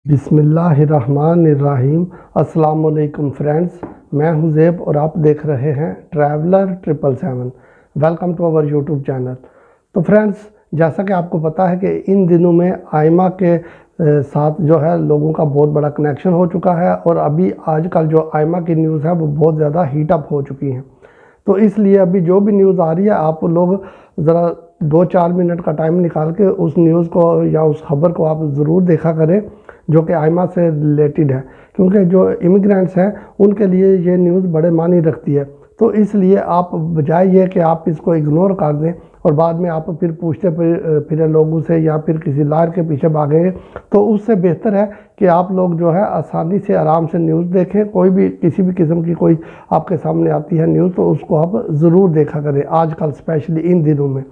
बिस्मिल्लाहिर्रहमानिर्रहीम। अस्सलाम वालेकुम फ्रेंड्स, मैं हूं ज़ेब और आप देख रहे हैं traveller 777। Welcome to our YouTube channel. तो फ्रेंड्स, जैसा कि आपको पता है कि इन दिनों में आइमा के साथ जो है लोगों का बहुत बड़ा कनेक्शन हो चुका है और अभी आजकल जो आइमा की न्यूज़ है वो बहुत ज़्यादा हीटअप हो चुकी हैं। तो इसलिए अभी जो भी न्यूज़ आ रही है आप लोग ज़रा 2-4 मिनट का टाइम निकाल के उस न्यूज़ को या उस खबर को आप ज़रूर देखा करें जो कि आइमा से रिलेटेड है, क्योंकि जो इमिग्रेंट्स हैं उनके लिए ये न्यूज़ बड़े मायने रखती है। तो इसलिए आप बजाय ये कि आप इसको इग्नोर कर दें और बाद में आप फिर पूछते फिर लोगों से या फिर किसी लायर के पीछे भागेंगे, तो उससे बेहतर है कि आप लोग जो है आसानी से आराम से न्यूज़ देखें। कोई भी किसी भी किस्म की कोई आपके सामने आती है न्यूज़ तो उसको आप ज़रूर देखा करें आजकल, स्पेशली इन दिनों में,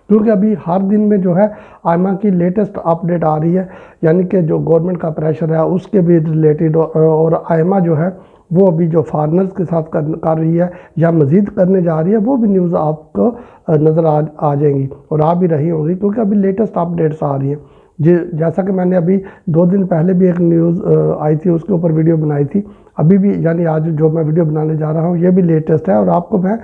क्योंकि अभी हर दिन में जो है आइमा की लेटेस्ट अपडेट आ रही है, यानी कि जो गवर्नमेंट का प्रेशर है उसके भी रिलेटेड। और आइमा जो है वो अभी जो फार्मर्स के साथ कर रही है या मज़ीद करने जा रही है वो भी न्यूज़ आपको नज़र आ जाएंगी और आ भी रही होंगी, क्योंकि अभी लेटेस्ट अपडेट्स आ रही हैं। जैसा कि मैंने अभी 2 दिन पहले भी एक न्यूज़ आई थी, उसके ऊपर वीडियो बनाई थी। अभी भी यानी आज जो मैं वीडियो बनाने जा रहा हूँ ये भी लेटेस्ट है और आपको मैं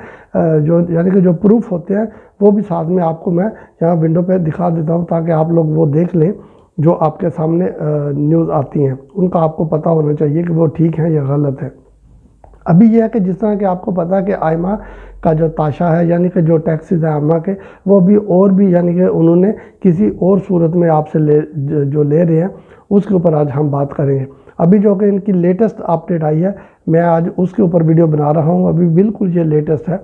जो यानी कि जो प्रूफ होते हैं वो भी साथ में आपको मैं यहाँ विंडो पे दिखा देता हूँ, ताकि आप लोग वो देख लें जो आपके सामने न्यूज़ आती हैं उनका आपको पता होना चाहिए कि वो ठीक है या गलत है। अभी यह है कि जिस तरह कि आपको पता है कि आइमा का जो ताशा है यानी कि जो टैक्सेस है आइमा के, वो भी और भी यानी कि उन्होंने किसी और सूरत में आपसे जो ले रहे हैं उसके ऊपर आज हम बात करेंगे। अभी जो कि इनकी लेटेस्ट अपडेट आई है मैं आज उसके ऊपर वीडियो बना रहा हूँ। अभी बिल्कुल ये लेटेस्ट है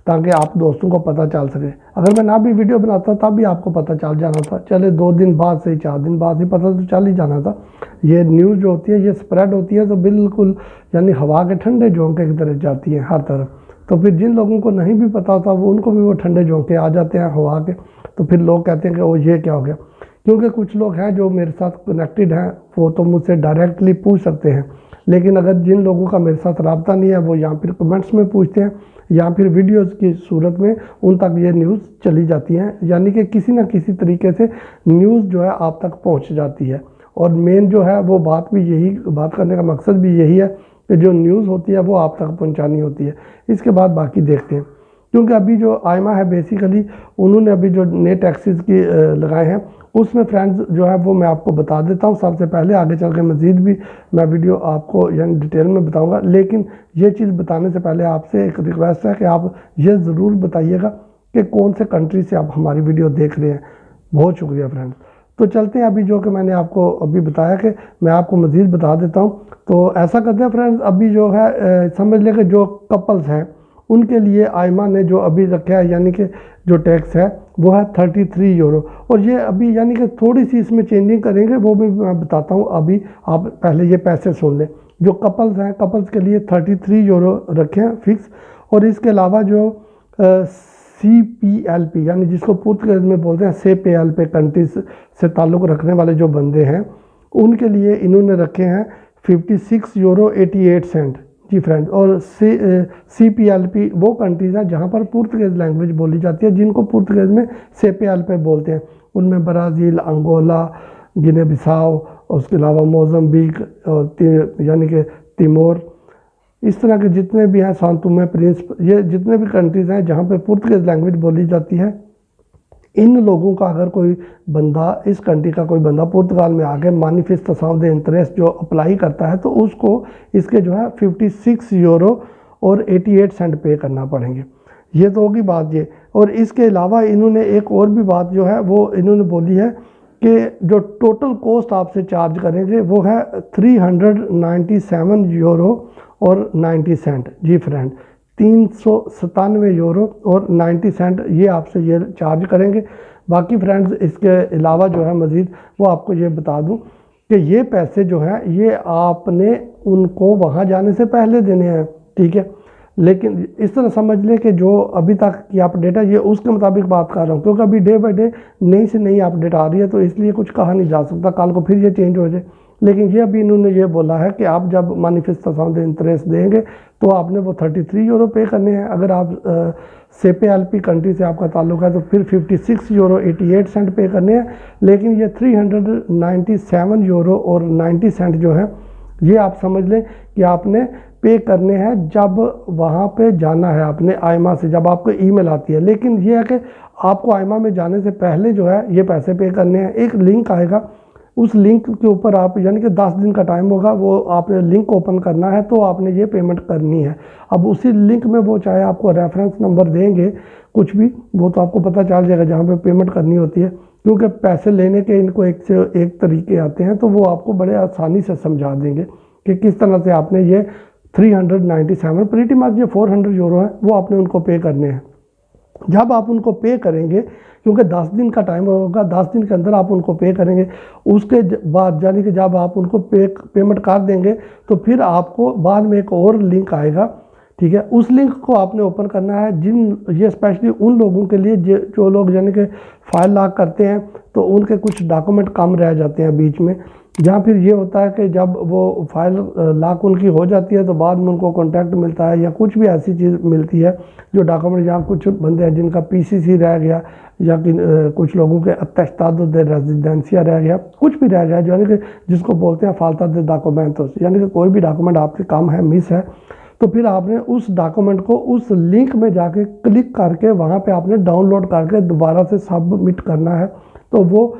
ताकि आप दोस्तों को पता चल सके। अगर मैं ना भी वीडियो बनाता तब भी आपको पता चल जाना था, चले 2 दिन बाद से 4 दिन बाद ही पता तो चल ही जाना था। ये न्यूज़ जो होती है ये स्प्रेड होती है तो बिल्कुल यानी हवा के ठंडे झोंके की तरह जाती है हर तरफ। तो फिर जिन लोगों को नहीं भी पता होता वो उनको भी वो ठंडे झोंके आ जाते हैं हवा के, तो फिर लोग कहते हैं कि वो ये क्या हो गया। क्योंकि कुछ लोग हैं जो मेरे साथ कनेक्टेड हैं वो तो मुझसे डायरेक्टली पूछ सकते हैं, लेकिन अगर जिन लोगों का मेरे साथ रब्ता नहीं है वो या फिर कमेंट्स में पूछते हैं या फिर वीडियोस की सूरत में उन तक ये न्यूज़ चली जाती है, यानी कि किसी न किसी तरीके से न्यूज़ जो है आप तक पहुंच जाती है। और मेन जो है वो बात करने का मकसद भी यही है कि जो न्यूज़ होती है वो आप तक पहुंचानी होती है। इसके बाद बाकी देखते हैं, क्योंकि अभी जो आइमा है बेसिकली उन्होंने अभी जो नए टैक्सेस की लगाए हैं उसमें फ्रेंड्स जो है वो मैं आपको बता देता हूँ। सबसे पहले आगे चल के मज़ीद भी मैं वीडियो आपको यानी डिटेल में बताऊँगा, लेकिन ये चीज़ बताने से पहले आपसे एक रिक्वेस्ट है कि आप ये ज़रूर बताइएगा कि कौन से कंट्री से आप हमारी वीडियो देख रहे हैं। बहुत शुक्रिया फ्रेंड्स। तो चलते हैं अभी जो कि मैंने आपको अभी बताया कि मैं आपको मज़ीद बता देता हूँ। तो ऐसा करते हैं फ्रेंड्स, अभी जो है समझ लें कि जो कपल्स हैं उनके लिए आइमा ने जो अभी रखा है यानी कि जो टैक्स है वो है 33 यूरो। और ये अभी यानी कि थोड़ी सी इसमें चेंजिंग करेंगे वो भी मैं बताता हूँ। अभी आप पहले ये पैसे सुन लें। जो कपल्स हैं कपल्स के लिए 33 यूरो रखे हैं फिक्स। और इसके अलावा जो CPLP यानी जिसको पुर्तगाल में बोलते हैं CPLP कंट्रीज से ताल्लुक़ रखने वाले जो बंदे हैं उनके लिए इन्होंने रखे हैं 56 यूरो 88 सेंट जी फ्रेंड्स। और CPLP वो कंट्रीज़ हैं जहाँ पर पुर्तगाल लैंग्वेज बोली जाती है, जिनको पुर्तगाल में CPLP बोलते हैं। उनमें ब्राज़ील, अंगोला, गिने बिसाओ, उसके अलावा मोज़म्बिक और यानी कि तिमोर, इस तरह के जितने भी हैं, सांतुमे प्रिंस, ये जितने भी कंट्रीज़ हैं जहाँ पे पुर्तगाल लैंग्वेज बोली जाती है, इन लोगों का अगर कोई बंदा इस कंट्री का कोई बंदा पुर्तगाल में आके मैनिफेस्टेशन दे इंटरेस्ट जो अप्लाई करता है तो उसको इसके जो है 56 यूरो और 88 सेंट पे करना पड़ेंगे। ये तो होगी बात ये। और इसके अलावा इन्होंने एक और भी बात जो है वो इन्होंने बोली है कि जो टोटल कॉस्ट आपसे चार्ज करेंगे वो है 397 यूरो और 90 सेंट जी फ्रेंड। 397 यूरो और 90 सेंट ये आपसे ये चार्ज करेंगे। बाकी फ्रेंड्स इसके अलावा जो है मज़ीद वो आपको ये बता दूं कि ये पैसे जो हैं ये आपने उनको वहाँ जाने से पहले देने हैं, ठीक है। लेकिन इस तरह समझ लें कि जो अभी तक की अपडेट है ये उसके मुताबिक बात कर रहा हूँ, क्योंकि अभी डे बाई डे नई से नई अपडेट आ रही है तो इसलिए कुछ कहा नहीं जा सकता, कल को फिर ये चेंज हो जाए। लेकिन ये अभी इन्होंने ये बोला है कि आप जब मैनिफेस्टेशन ऑफ द इंटरेस्ट देंगे तो आपने वो 33 यूरो पे करने हैं। अगर आप CPLP कंट्री से आपका ताल्लुक है तो फिर 56 यूरो 88 सेंट पे करने हैं। लेकिन ये 397 यूरो और 90 सेंट जो है ये आप समझ लें कि आपने पे करने हैं जब वहाँ पे जाना है आपने आयमा से, जब आपको ईमेल आती है। लेकिन ये है कि आपको आयमा में जाने से पहले जो है ये पैसे पे करने हैं। एक लिंक आएगा, उस लिंक के ऊपर आप यानी कि 10 दिन का टाइम होगा, वो आपने लिंक ओपन करना है तो आपने ये पेमेंट करनी है। अब उसी लिंक में वो चाहे आपको रेफरेंस नंबर देंगे कुछ भी, वो तो आपको पता चल जाएगा जहाँ पे पेमेंट करनी होती है, क्योंकि पैसे लेने के इनको एक से एक तरीके आते हैं, तो वो आपको बड़े आसानी से समझा देंगे कि किस तरह से आपने ये 397 प्रीटी मच जो 400 यूरो है वो आपने उनको पे करने हैं। जब आप उनको पे करेंगे, क्योंकि 10 दिन का टाइम होगा, 10 दिन के अंदर आप उनको पे करेंगे, उसके बाद यानी कि जब आप उनको पेमेंट कर देंगे तो फिर आपको बाद में एक और लिंक आएगा, ठीक है। उस लिंक को आपने ओपन करना है। ये स्पेशली उन लोगों के लिए जो लोग यानी कि फाइल लॉक करते हैं तो उनके कुछ डॉक्यूमेंट कम रह जाते हैं बीच में, जहाँ फिर ये होता है कि जब वो फाइल लॉक उनकी हो जाती है तो बाद में उनको कॉन्टैक्ट मिलता है या कुछ भी ऐसी चीज़ मिलती है जो डॉक्यूमेंट, जहाँ कुछ बंदे हैं जिनका PCC रह गया या कि कुछ लोगों के अटेस्टादो दे रेजिडेंसिया रह गया, कुछ भी रह गया, जो यानी कि जिसको बोलते हैं फाल्ता दे डॉक्यूमेंटोस, यानी कि कोई भी डॉक्यूमेंट आपके काम है, मिस है, तो फिर आपने उस डॉक्यूमेंट को उस लिंक में जाके क्लिक करके वहाँ पे आपने डाउनलोड करके दोबारा से सबमिट करना है, तो वो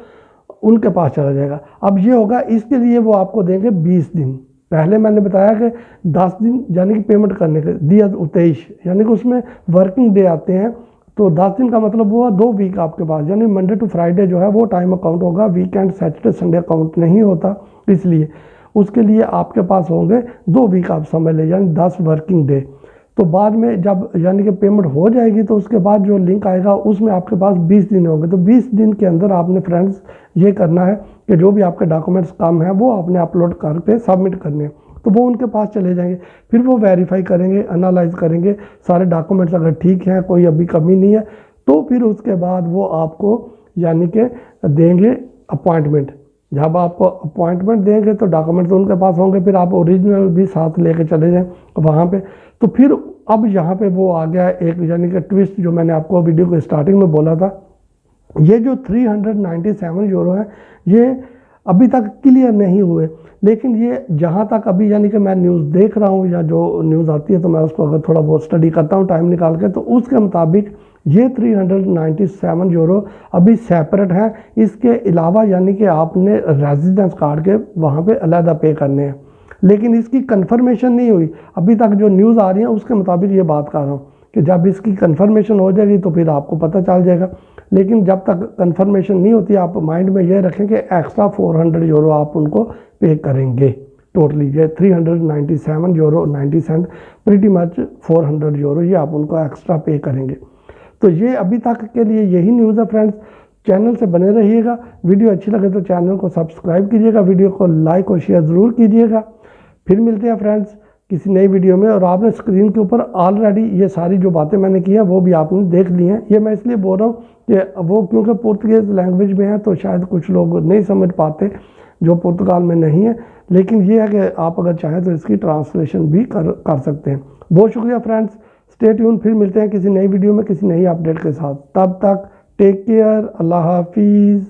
उनके पास चला जाएगा। अब ये होगा, इसके लिए वो आपको देंगे 20 दिन। पहले मैंने बताया कि 10 दिन यानी कि पेमेंट करने के दिया 23, यानी कि उसमें वर्किंग डे आते हैं, तो 10 दिन का मतलब हुआ 2 वीक आपके पास, यानी मंडे टू फ्राइडे जो है वो टाइम अकाउंट होगा, वीकेंड सैटरडे संडे अकाउंट नहीं होता। इसलिए उसके लिए आपके पास होंगे 2 वीक, आप समझ लें, यानी 10 वर्किंग डे। तो बाद में जब यानी कि पेमेंट हो जाएगी तो उसके बाद जो लिंक आएगा उसमें आपके पास 20 दिन होंगे। तो 20 दिन के अंदर आपने फ्रेंड्स ये करना है कि जो भी आपके डॉक्यूमेंट्स कम हैं वो आपने अपलोड करके सबमिट करने हैं, तो वो उनके पास चले जाएंगे। फिर वो वेरीफाई करेंगे, एनालाइज करेंगे सारे डॉक्यूमेंट्स, अगर ठीक हैं, कोई अभी कमी नहीं है, तो फिर उसके बाद वो आपको यानी कि देंगे अपॉइंटमेंट। जब आपको अपॉइंटमेंट देंगे तो डॉक्यूमेंट्स तो उनके पास होंगे, फिर आप ओरिजिनल भी साथ लेके चले जाएं वहाँ पे। तो फिर अब यहाँ पे वो आ गया एक यानी कि ट्विस्ट, जो मैंने आपको वीडियो के स्टार्टिंग में बोला था। ये जो 397 यूरो है ये अभी तक क्लियर नहीं हुए, लेकिन ये जहाँ तक अभी यानी कि मैं न्यूज़ देख रहा हूँ या जो न्यूज़ आती है तो मैं उसको अगर थोड़ा बहुत स्टडी करता हूँ टाइम निकाल के, तो उसके मुताबिक ये 397 यूरो अभी सेपरेट है। इसके अलावा यानी कि आपने रेजिडेंस कार्ड के वहाँ पे अलहदा पे करने हैं, लेकिन इसकी कंफर्मेशन नहीं हुई अभी तक। जो न्यूज़ आ रही है उसके मुताबिक ये बात कर रहा हूँ कि जब इसकी कंफर्मेशन हो जाएगी तो फिर आपको पता चल जाएगा। लेकिन जब तक कंफर्मेशन नहीं होती, आप माइंड में ये रखें कि एक्स्ट्रा 400 यूरो आप उनको पे करेंगे। टोटली ये 397 euro 90 cent, pretty much 400 euro ये आप उनको एक्स्ट्रा पे करेंगे। तो ये अभी तक के लिए यही न्यूज़ है फ्रेंड्स। चैनल से बने रहिएगा, वीडियो अच्छी लगे तो चैनल को सब्सक्राइब कीजिएगा, वीडियो को लाइक और शेयर ज़रूर कीजिएगा। फिर मिलते हैं फ्रेंड्स किसी नई वीडियो में। और आपने स्क्रीन के ऊपर ऑलरेडी ये सारी जो बातें मैंने की हैं वो भी आपने देख ली हैं। ये मैं इसलिए बोल रहा हूँ कि वो क्योंकि पुर्तगाली लैंग्वेज में है तो शायद कुछ लोग नहीं समझ पाते जो पुर्तगाल में नहीं है, लेकिन ये है कि आप अगर चाहें तो इसकी ट्रांसलेशन भी कर सकते हैं। बहुत शुक्रिया फ्रेंड्स, स्टे ट्यून। फिर मिलते हैं किसी नई वीडियो में किसी नई अपडेट के साथ। तब तक टेक केयर, अल्लाह हाफिज़।